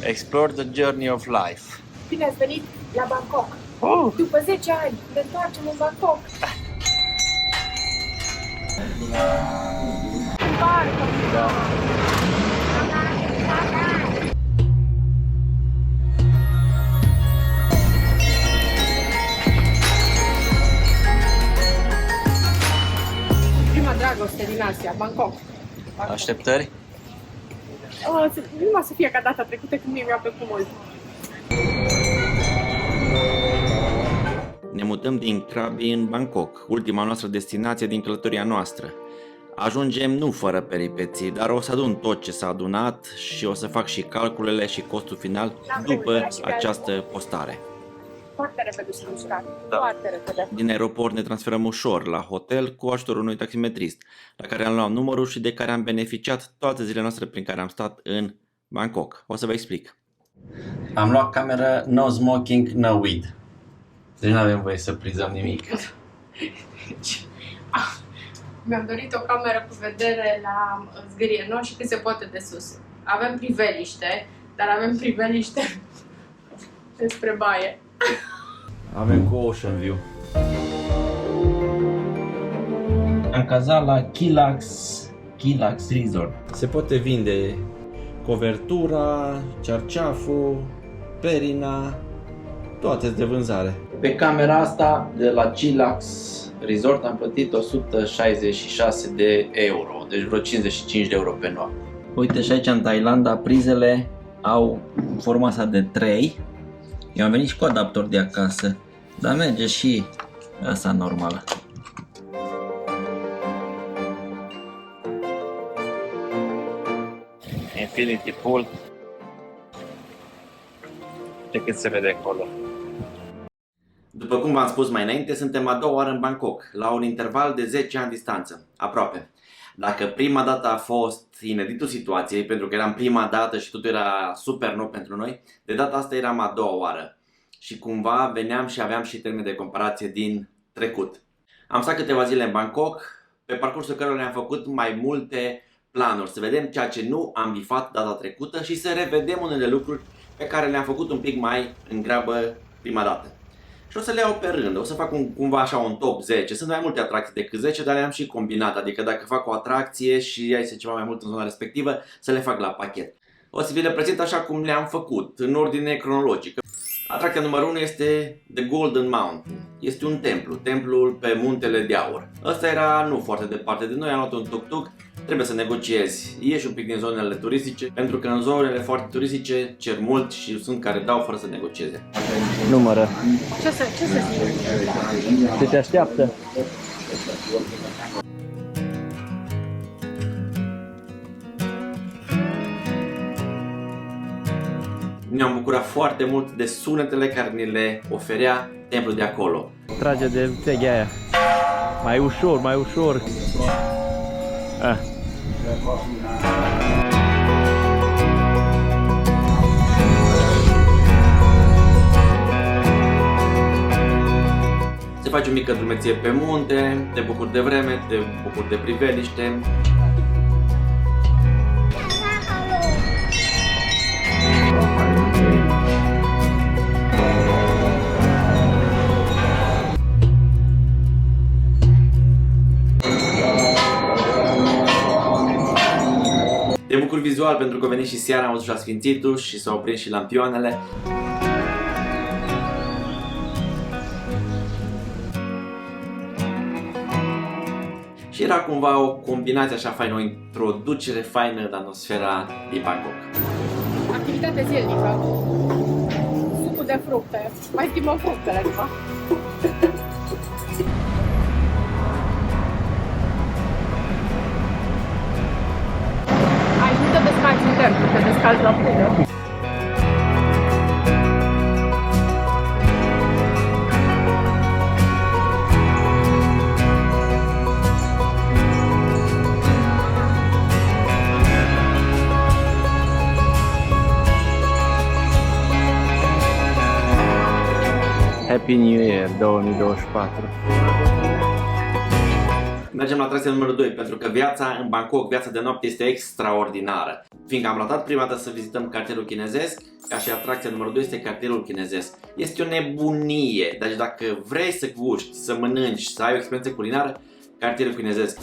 Explore the journey of life. Bine ați venit la Bangkok. După 10 ani ne întoarcem în Bangkok. Da. Prima dragoste din Asia, Bangkok. Așteptări? Nu o să fie ca data trecută când mie mi-a plăcut mult. Ne mutăm din Krabi în Bangkok, ultima noastră destinație din călătoria noastră. Ajungem nu fără peripeții, dar o să adun tot ce s-a adunat și o să fac și calculele și costul final după această postare. Foarte repede și mișcat. Da. Foarte repede. Din aeroport ne transferăm ușor la hotel cu ajutorul unui taximetrist, la care am luat numărul și de care am beneficiat toate zilele noastre prin care am stat în Bangkok. O să vă explic. Am luat cameră no smoking, no weed. Deci nu avem voie să prizăm nimic. Mi-am dorit o cameră cu vedere la zgârie nouă și cât se poate de sus. Avem priveliște, dar avem priveliște despre baie. Avem cu Ocean View. Am cazat la Chilax Resort. Se poate vinde covertura, cearceaful, perina, toate de vânzare. Pe camera asta de la Chilax Resort am plătit 166 de euro, deci vreo 55 de euro pe noapte. Uite și aici în Thailanda prizele au forma asta de 3. Eu am venit și cu adaptor de acasă, dar merge și asta normală. Infinity Pool. De cât se vede acolo. După cum v-am spus mai înainte, suntem a doua oară în Bangkok, la un interval de 10 ani distanță, aproape. Dacă prima dată a fost ineditul situației, pentru că eram prima dată și totul era super nou pentru noi, de data asta eram a doua oară. Și cumva veneam și aveam și termeni de comparație din trecut. Am stat câteva zile în Bangkok, pe parcursul cărora ne-am făcut mai multe planuri, să vedem ceea ce nu am bifat data trecută și să revedem unele lucruri pe care le-am făcut un pic mai în grabă prima dată. Și o să le iau pe rând, o să fac cumva așa un top 10. Sunt mai multe atracții decât 10, dar le-am și combinat. Adică dacă fac o atracție și iese ceva mai mult în zona respectivă, să le fac la pachet. O să vi le prezint așa cum le-am făcut, în ordine cronologică. Atracția numărul 1 este The Golden Mountain. Este un templu, templul pe Muntele de Aur. Ăsta era nu foarte departe de noi, am luat un tuk-tuk. Trebuie să negociezi, ieși un pic din zonele turistice, pentru că în zonele foarte turistice cer mult și sunt care dau fără să negocieze. Numără. Ce să zic? Ce te așteaptă? Ne-am bucurat foarte mult de sunetele care ni le oferea templul de acolo. Trage de țeghea aia. Mai ușor, mai ușor. Se face o mică drumeție pe munte, te bucuri de vreme, te bucuri de priveliște. Te bucuri vizual pentru că a venit și seara, am văzut și la Sfințitul și s-au prins și lampioanele. Și era cumva o combinație așa faină, o introducere faină în atmosfera din Bangkok. Activitate zilnică. Sucul de fructe. Mai schimbăm fructele acum. Ai nu te descalzi în templu, te descalzi la pudă. Happy New Year 2024. Mergem la atracția numărul 2, pentru că viața în Bangkok, viața de noapte este extraordinară. Fiindcă am ratat prima dată să vizităm cartierul chinezesc, ca și atracția numărul 2 este cartierul chinezesc. Este o nebunie, deci dacă vrei să guști, să mănânci, să ai o experiență culinară, cartierul chinezesc.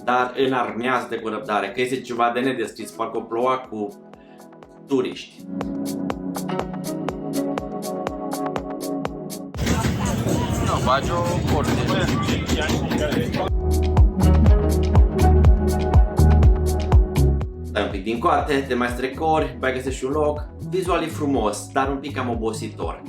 Dar înarmează-te cu răbdare, că este ceva de nedescris, parcă o ploua cu turiști. No, faci o corte. Dai un pic din coate, te mai strecori, mai găsești și un loc. Vizual e frumos, dar un pic cam obositor.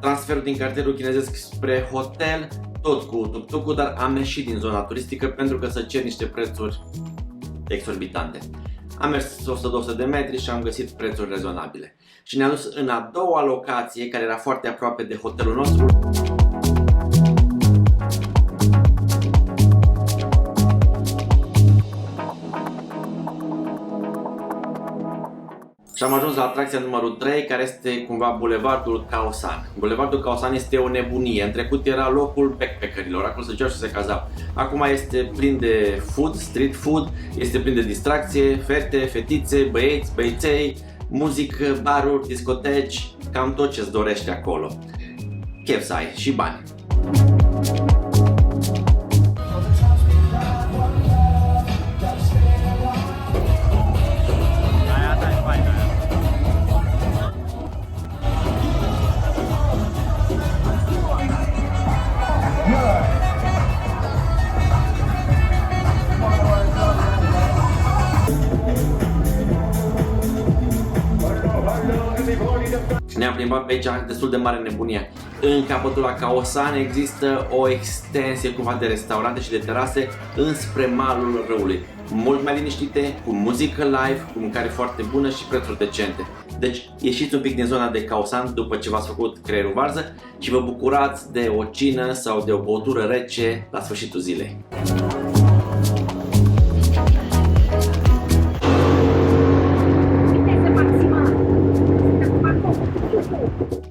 Transferul din cartierul chinezesc spre hotel, tot cu tuk-tuk-ul, dar am ieșit din zona turistică pentru că să cer niște prețuri exorbitante. Am mers 100-200 de metri și am găsit prețuri rezonabile. Și ne-am dus în a doua locație, care era foarte aproape de hotelul nostru. Și am ajuns la atracția numărul 3, care este cumva Bulevardul Khao San. Bulevardul Khao San este o nebunie. În trecut era locul backpackerilor, acolo se duceau și se cazau. Acum este plin de food, street food, este plin de distracție, fete, fetițe, băieți, băieței, muzică, baruri, discoteci, cam tot ce-ți dorești acolo. Chef să ai și bani. Ne-am plimbat pe aici, destul de mare nebunie. În capătul la Khao San există o extensie cumva de restaurante și de terase înspre malul râului. Mult mai liniștite, cu muzică live, cu mâncare foarte bună și prețuri decente. Deci ieșiți un pic din zona de Khao San după ce v-ați făcut creierul varză și vă bucurați de o cină sau de o băutură rece la sfârșitul zilei.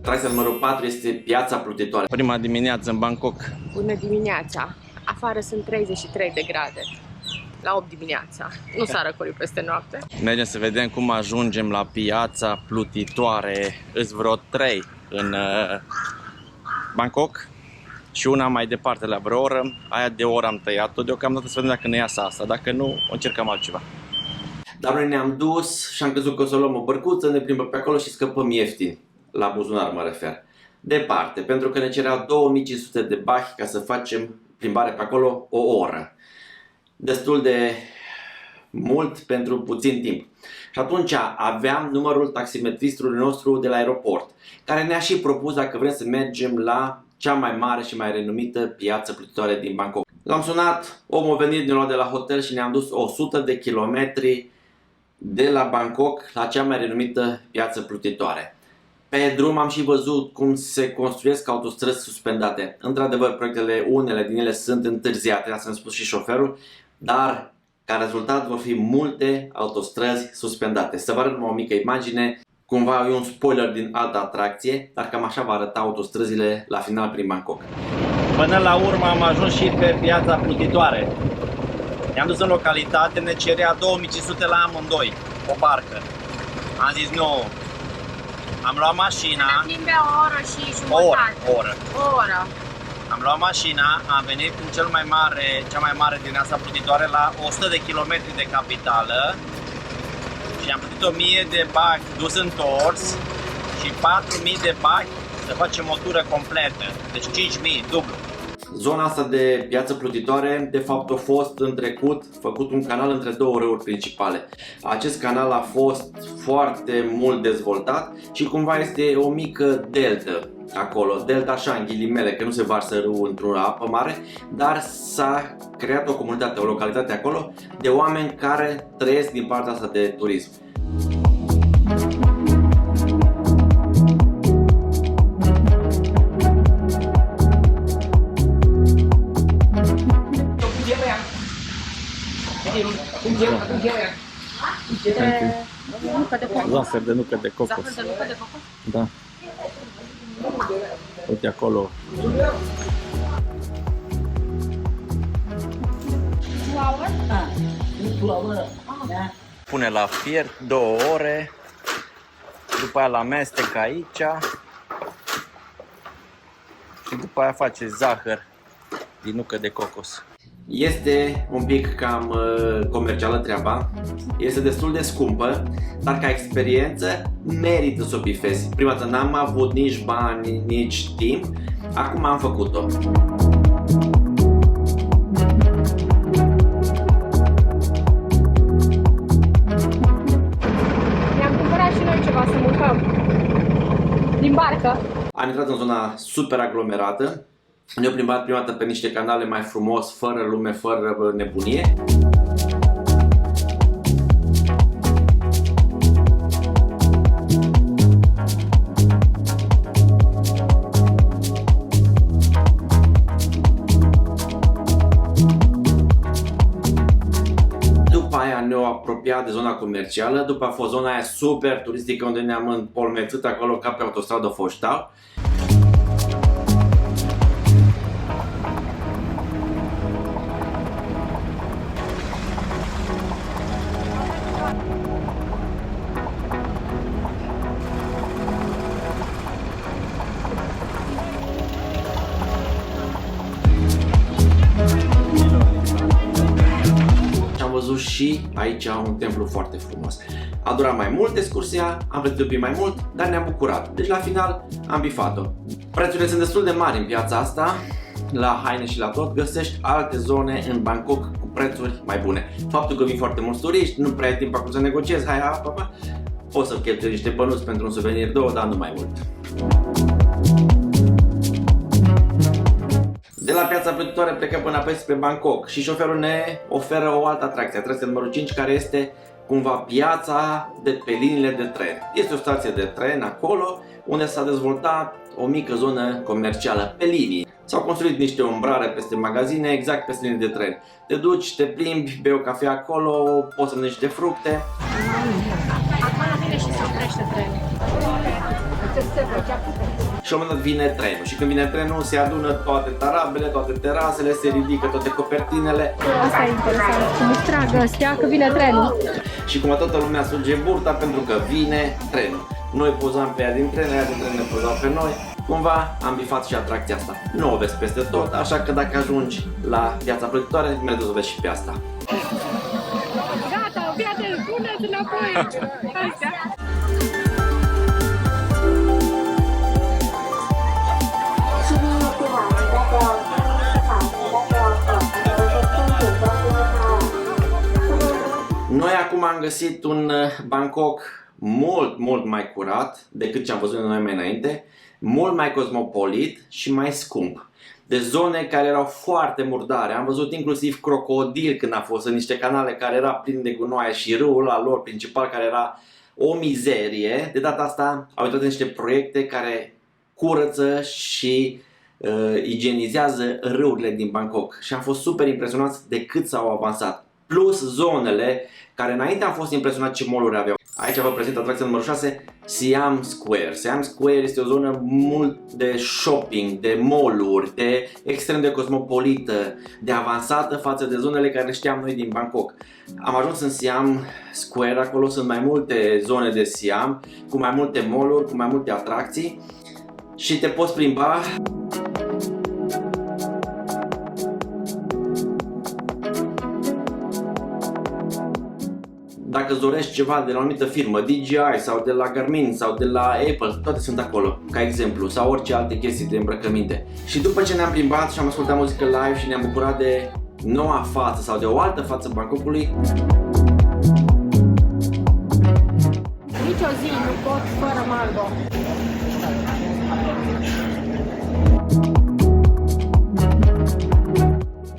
Atracția numărul 4 este piața plutitoare. Prima dimineață în Bangkok. Bună dimineața! Afară sunt 33 de grade. La 8 dimineața. Nu s-a răcorit peste noapte. Mergem să vedem cum ajungem la piața plutitoare. Îs vreo 3 în Bangkok și una mai departe la vreo oră. Aia de oră am tăiat-o deocamdată, să vedem dacă ne iasă asta. Dacă nu, o încercăm altceva. Dar noi ne-am dus și am crezut că o să luăm o bărcuță, ne plimbăm pe acolo și scăpăm ieftin. La buzunar mă refer. Departe, pentru că ne cereau 2500 de bahi ca să facem plimbare pe acolo o oră. Destul de mult pentru puțin timp. Și atunci aveam numărul taximetristului nostru de la aeroport, care ne-a și propus dacă vrem să mergem la cea mai mare și mai renumită piață plutitoare din Bangkok. L-am sunat, omul a venit, ne-a luat de la hotel și ne-am dus 100 de kilometri de la Bangkok la cea mai renumită piață plutitoare. Pe drum am și văzut cum se construiesc autostrăzi suspendate. Într-adevăr, proiectele, unele din ele sunt întârziate, asta mi-a spus și șoferul, dar ca rezultat vor fi multe autostrăzi suspendate. Să vă arăt o mică imagine, cumva e un spoiler din altă atracție, dar cam așa va arăta autostrăzile la final prin Bangkok. Până la urmă am ajuns și pe piața plutitoare. Ne-am dus în localitate, ne cerea 2500 la amândoi, o barcă. Am zis nu. Am luat mașina. Timp o oră și jumătate. O oră. Am luat mașina, am venit în cea mai mare din asta plutitoare la 100 de kilometri de capitală și am plătit 1000 de bahi dus întors și 4000 de bahi să facem o tură completă. Deci 5000, dublu. Zona asta de piață plutitoare, de fapt, a fost în trecut făcut un canal între două râuri principale. Acest canal a fost foarte mult dezvoltat și cumva este o mică deltă acolo, delta așa în ghilimele, că nu se varsă râul într-o apă mare, dar s-a creat o comunitate, o localitate acolo de oameni care trăiesc din partea asta de turism. Zahăr de nucă de cocos. Zahăr de nucă de cocos? Da. Uite acolo. Pune la fiert 2 ore. După aia l-amestec aici. Și după aia face zahăr din nucă de cocos. Este un pic cam comercială treaba, este destul de scumpă, dar ca experiență merită să o bifezi. Prima dată n-am avut nici bani, nici timp, acum am făcut-o. Ne-am cumpărat și noi ceva să mâncăm din barcă. Am intrat în zona super aglomerată. Ne-am plimbat prima dată pe niște canale mai frumos, fără lume, fără nebunie. După aia ne-au apropiat de zona comercială, după a fost zona aia super turistică unde ne-am împolmețit acolo ca pe autostradă Foștau. Am văzut și aici un templu foarte frumos. A durat mai mult excursia, am plătit un pic mai mult, dar ne-am bucurat. Deci la final am bifat-o. Prețurile sunt destul de mari în piața asta. La haine și la tot găsești alte zone în Bangkok cu prețuri mai bune. Faptul că vin foarte mulți turiști, nu prea ai timp acum să negociezi, poți să cheltui niște bănuți pentru un suvenir, 2, dar nu mai mult. De la piața plutitoare plecăm până apoi spre Bangkok și șoferul ne oferă o altă atracție, atracția numărul 5, care este cumva piața de pe liniile de tren. Este o stație de tren acolo unde s-a dezvoltat o mică zonă comercială pe linii. S-au construit niște umbrare peste magazine, exact peste linii de tren. Te duci, te plimbi, bei o cafea acolo, poți să mănânci niște fructe. Acolo vine și se oprește trenul. Și la un moment dat vine trenul și când vine trenul se adună toate tarabele, toate terasele, se ridică toate copertinele. Asta e interesant, cum stragă astea că vine trenul. Și cum toată lumea suge burta pentru că vine trenul. Noi pozam pe ea din tren, ea din tren ne pozau pe noi. Cumva am bifat și atracția asta. Nu o vezi peste tot, așa că dacă ajungi la piața plutitoare, mergi să o vezi și pe asta. Gata, fiate, puneți înapoi! Astea. Noi acum am găsit un Bangkok mult mai curat decât ce am văzut noi mai înainte, mult mai cosmopolit și mai scump. De zone care erau foarte murdare. Am văzut inclusiv crocodil când a fost în niște canale care era plin de gunoaie și râul la lor principal care era o mizerie. De data asta au intrat în niște proiecte care curăță și igienizează râurile din Bangkok și am fost super impresionați de cât s-au avansat. Plus zonele care înainte am fost impresionat ce mall-uri aveau. Aici vă prezint atracția numărul 6, Siam Square. Siam Square este o zonă mult de shopping, de mall-uri, de extrem de cosmopolită, de avansată față de zonele care știam noi din Bangkok. Am ajuns în Siam Square, acolo sunt mai multe zone de Siam, cu mai multe mall-uri, cu mai multe atracții și te poți plimba. dacă îți dorești ceva de la o anumită firmă, DJI sau de la Garmin sau de la Apple, toate sunt acolo, ca exemplu, sau orice alte chestii de îmbrăcăminte. Și după ce ne-am plimbat și am ascultat muzică live și ne-am bucurat de noua față sau de o altă față Bangkokului, Nici o zi nu pot fără mango.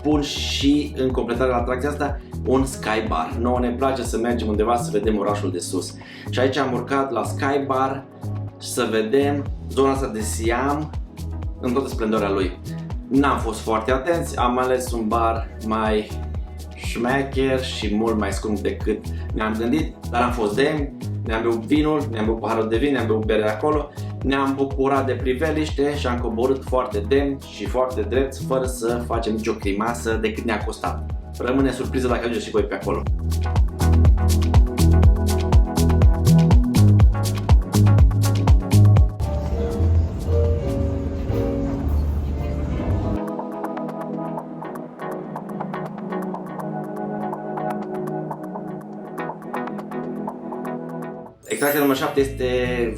pun și în completare la atracția asta un sky bar. Nouă ne place să mergem undeva să vedem orașul de sus. Și aici am urcat la sky bar să vedem zona asta de Siam în toată splendoarea lui. N-am fost foarte atenți, am ales un bar mai șmecher și mult mai scump decât ne-am gândit, dar am fost demni, ne-am băut vinul, ne-am băut paharul de vin, ne-am băut bere acolo, ne-am bucurat de priveliște și am coborât foarte demn și foarte drept, fără să facem nicio grimasă de cât ne-a costat. Rămâne surpriză dacă ajungeți și voi pe acolo. Extracția numărul 7 este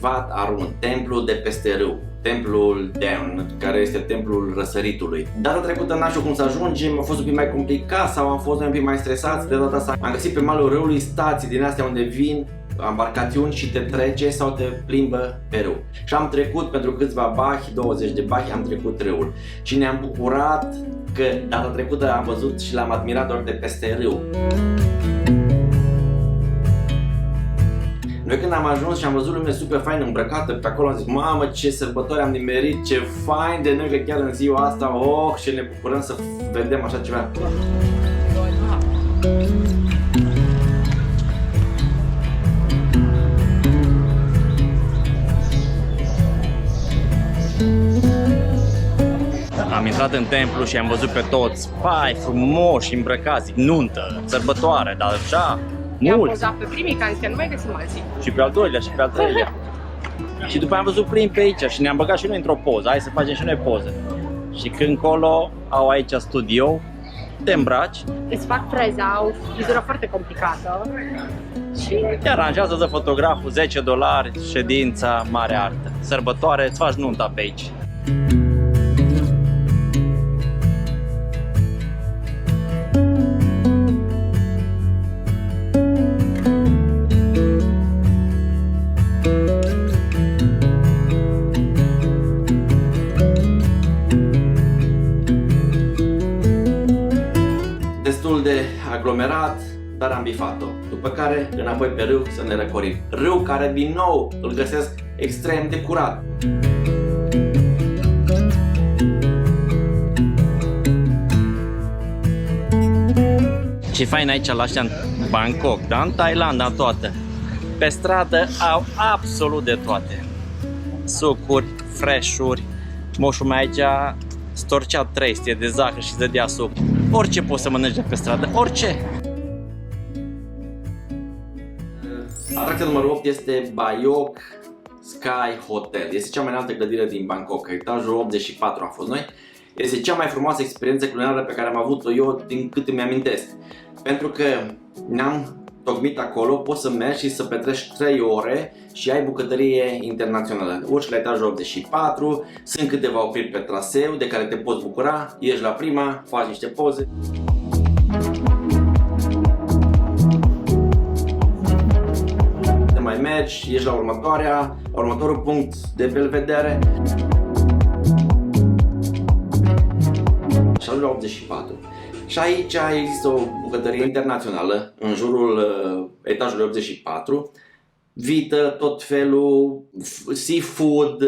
Wat Arun, templul de peste râu, templul Dawn, care este templul răsăritului. Data trecută n-am știut cum să ajungem, a fost un pic mai complicat sau am fost un pic mai stresați. De data asta am găsit pe malul râului stații din astea unde vin embarcațiuni și te trece sau te plimbă pe râu. Și am trecut pentru câțiva bahi, 20 de bahi, am trecut râul. Și ne-am bucurat că data trecută am văzut și l-am admirat doar de peste râu. Noi când am ajuns și am văzut lume super fain îmbrăcată pe acolo, am zis, mamă, ce sărbători am nimerit, ce fain de noi că chiar în ziua asta, oh, și ne bucurăm să vedem așa ceva. Am intrat în templu și am văzut pe toți, pai, frumoși, îmbrăcați, nuntă, sărbătoare, dar așa, I-am mulți. pozat pe primii, că am zis că nu mai găsim alții. Și pe al doilea, și pe al treilea. Și după am văzut plin pe aici și ne-am băgat și noi într-o poză, hai să facem și noi poză. Și când colo au aici studio, te îmbraci, Îți fac preza, au frizură foarte complicată. și te aranjează de fotograful, $10, ședința, mare artă. Sărbătoare, îți faci nunta pe aici. Destul de aglomerat, dar am bifat-o. După care înapoi pe râu să ne răcorim. Râu care din nou îl găsesc extrem de curat. Ce fain aici la ăștia în Bangkok, dar în Thailanda toată. Pe stradă au absolut de toate. Sucuri, fresh-uri. Moșul meu aici storcea 300 de zahăr și dădea suc. Orice poți să mănânci de pe stradă, orice. Atracția numărul 8 este Bayok Sky Hotel. Este cea mai înaltă clădire din Bangkok, etajul 84 am fost noi. Este cea mai frumoasă experiență culinară pe care am avut-o eu din cât îmi amintesc. Pentru că ne-am tocmit acolo, poți să mergi și să petreci 3 ore și ai bucătărie internațională. Urci la etajul 84, sunt câteva opriri pe traseu de care te poți bucura, ieși la prima, faci niște poze. Te mai mergi, ieși la următorul punct de belvedere. Și ajungi la 84. Și aici există o bucătărie internațională în jurul etajului 84. Vită, tot felul, seafood,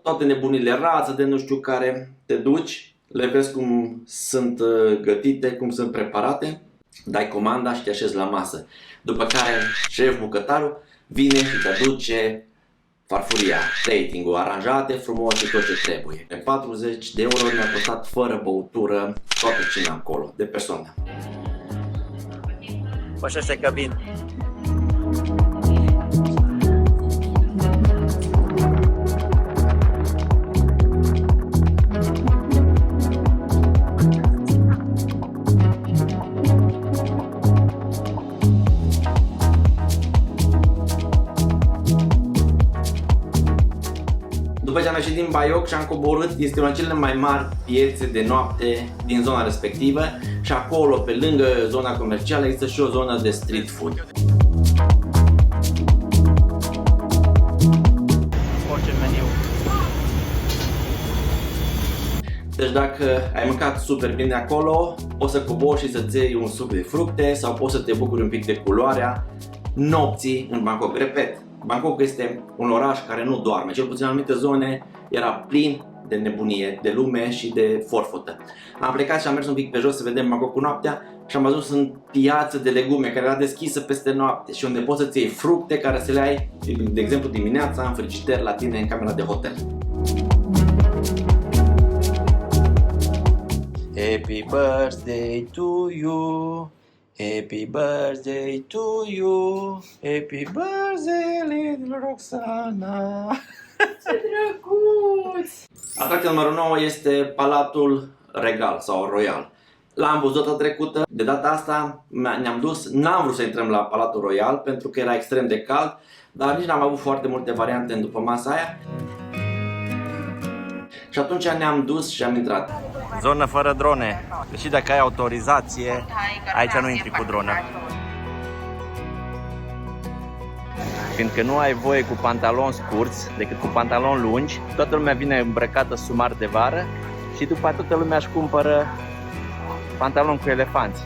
toate nebunile, rață de nu știu care. Te duci, le vezi cum sunt gătite, cum sunt preparate, dai comanda și te așezi la masă. După care șef bucătarul vine și te aduce farfuria, plating-ul, aranjate frumos și tot ce trebuie. Pe 40 de euro ne-a costat fără băutură toată cina acolo, de persoană. Păi și ăștia că vin. Paiok și am coborât, este una dintre cele mai mari piețe de noapte din zona respectivă și acolo, pe lângă zona comercială, există și o zonă de street food. Orice meniu. Deci dacă ai mâncat super bine acolo, poți să cobori și să-ți iei un suc de fructe sau poți să te bucuri un pic de culoarea nopții în Bangkok. Repet, Bangkok este un oraș care nu doarme, cel puțin în anumite zone era plin de nebunie, de lume și de forfotă. Am plecat și am mers un pic pe jos să vedem Bangkok noaptea și am văzut în piață de legume care era deschisă peste noapte și unde poți să-ți iei fructe care să le ai, de exemplu dimineața, în frigider la tine în camera de hotel. Happy birthday to you, happy birthday to you, happy birthday little Roxana. Ce drăguț! Atracția numărul 9 este Palatul Regal sau Royal. L-am văzut data trecută, de data asta ne-am dus, n-am vrut să intrăm la Palatul Royal pentru că era extrem de cald, dar nici n-am avut foarte multe variante în după masa aia. Și atunci ne-am dus și am intrat. Zonă fără drone. Deși dacă ai autorizație, aici nu intri cu dronă. Fiindcă nu ai voie cu pantaloni scurți, decât cu pantaloni lungi, toată lumea vine îmbrăcată sumar de vară și după aceea toată lumea își cumpără pantaloni cu elefanți.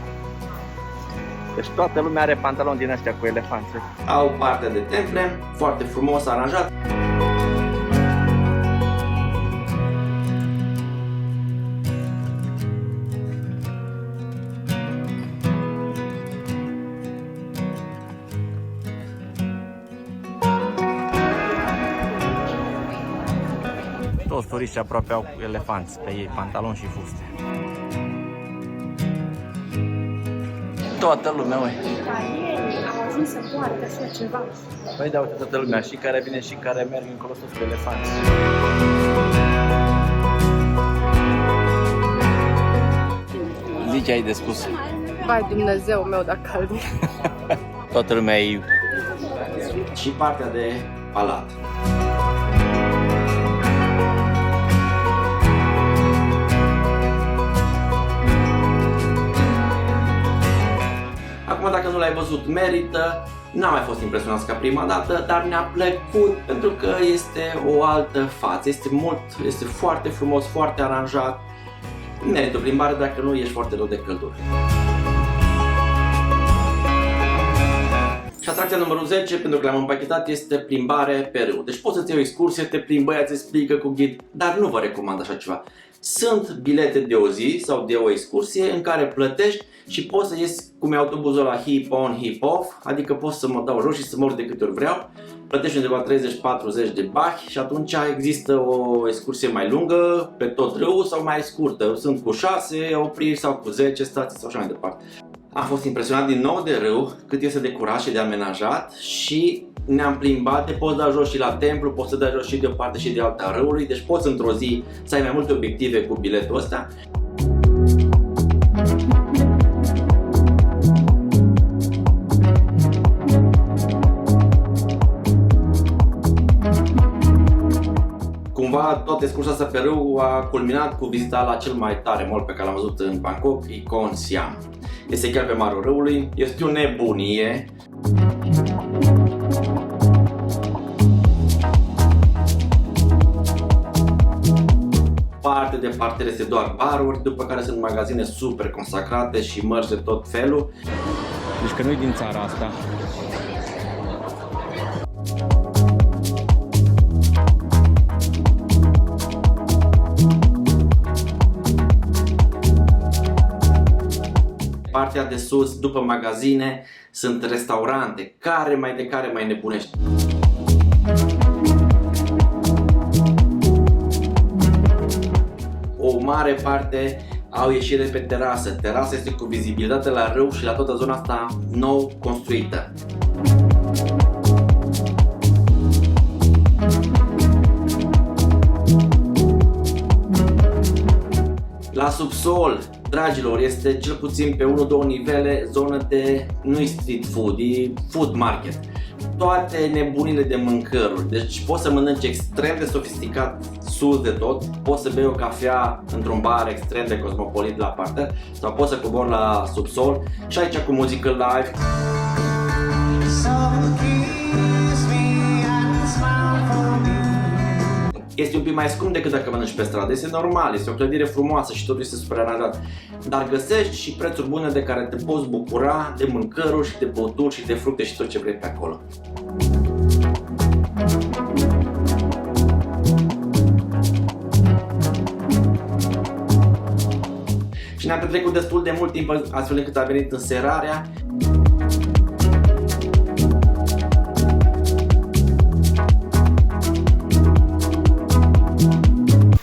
Deci toată lumea are pantaloni din ăștia cu elefanți. Au parte de temple, foarte frumos aranjat. Toți turiștii aproape au elefanți pe ei, pantaloni și fuste. Toată lumea, ui. Au ajuns să poartă așa ceva. Păi da, uite toată lumea, și care vine și care merg încolo sus pe elefanți. Zici, ai de spus. Vai Dumnezeu meu, dacă îl Toată lumea e... Și partea de palat. Acum, dacă nu l-ai văzut, merită. N-am mai fost impresionat ca prima dată, dar ne-a plăcut pentru că este o altă față. Este foarte frumos, foarte aranjat. Merită o plimbare dacă nu ești foarte rău de căldură. Și atracția numărul 10, pentru că l-am împachetat, este plimbare pe râu. Deci poți să-ți iei o excursie, te plimbi, îți explică cu ghid, dar nu vă recomand așa ceva. Sunt bilete de o zi sau de o excursie în care plătești și poți să ies cum e autobuzul la hip on, hip off, adică pot să mă dau jos și să mă urc de câte ori vreau. Plătești undeva 30-40 de bahi și atunci există o excursie mai lungă pe tot râul sau mai scurtă. Sunt cu 6 opriri sau cu 10 stații sau așa mai departe. Am fost impresionat din nou de râu, cât este de curat și de amenajat și ne-am plimbat, te poți da jos și la templu, poți să dai jos și de o parte și de alta a râului, deci poți într-o zi să ai mai multe obiective cu biletul ăsta. Cumva toată excursia asta pe râu a culminat cu vizita la cel mai tare mall pe care l-am văzut în Bangkok, Icon Siam. Este chiar pe malul râului, este o nebunie. Parte de parter este doar baruri, după care sunt magazine super consacrate și mărci de tot felul. Deci că nu-i din țara asta. Partea de sus, după magazine, sunt restaurante, care mai nebunești. O mare parte au ieșire pe terasă. Terasa este cu vizibilitate la râu și la toată zona asta nou construită. La subsol, dragilor, este cel puțin pe 1-2 nivele zonă de, nu-i street food, e food market. Toate nebunile de mâncăruri, deci poți să mănânci extrem de sofisticat, sus de tot, poți să bei o cafea într-un bar extrem de cosmopolit la parter sau poți să cobori la subsol și aici cu muzică live. Este un pic mai scump decât dacă mănânci pe stradă, este normal, este o clădire frumoasă și totul este super aranjat. Dar găsești și prețuri bune de care te poți bucura de mâncăruri și de băuturi și de fructe și tot ce vrei pe acolo. Și ne-am petrecut destul de mult timp astfel încât a venit înserarea.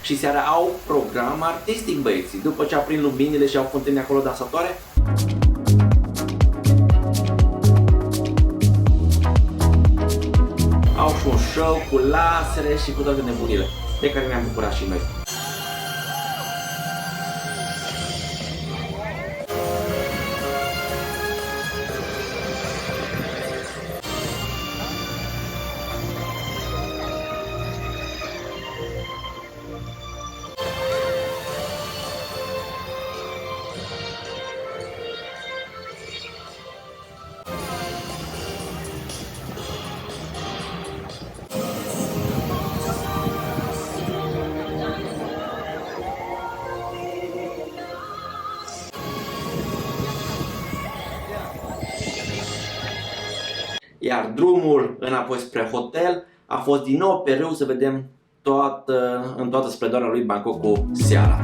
Și seara au program artistic, băieții. După ce aprind luminile și au fontene acolo dansatoare, au și un show cu lasere și cu toate nebunile de care ne-am bucurat și noi. Iar drumul înapoi spre hotel a fost din nou pe râu să vedem în toată splendoarea lui Bangkok seara.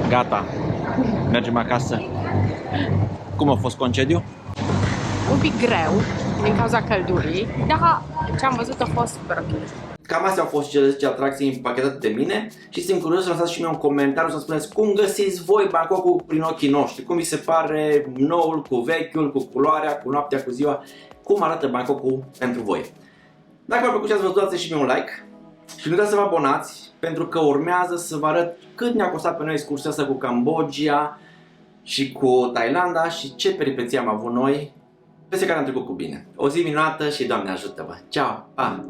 Gata, mergem acasă. Cum a fost concediu? Un pic greu din cauza căldurii, dar ce am văzut a fost super ok. Cam astea au fost cele 10 atracții împachetate de mine și sunt curios să lăsați și mie un comentariu să spuneți cum găsiți voi Bangkokul prin ochii noștri, cum vi se pare noul cu vechiul, cu culoarea, cu noaptea, cu ziua, cum arată Bangkokul pentru voi. Dacă v-a plăcut ce ați văzut, dați și mie un like și nu uitați să vă abonați pentru că urmează să vă arăt cât ne-a costat pe noi excursia asta cu Cambodgia și cu Thailanda și ce peripeții am avut noi, peste care am trecut cu bine. O zi minunată și Doamne ajută-vă! Ceau! Pa!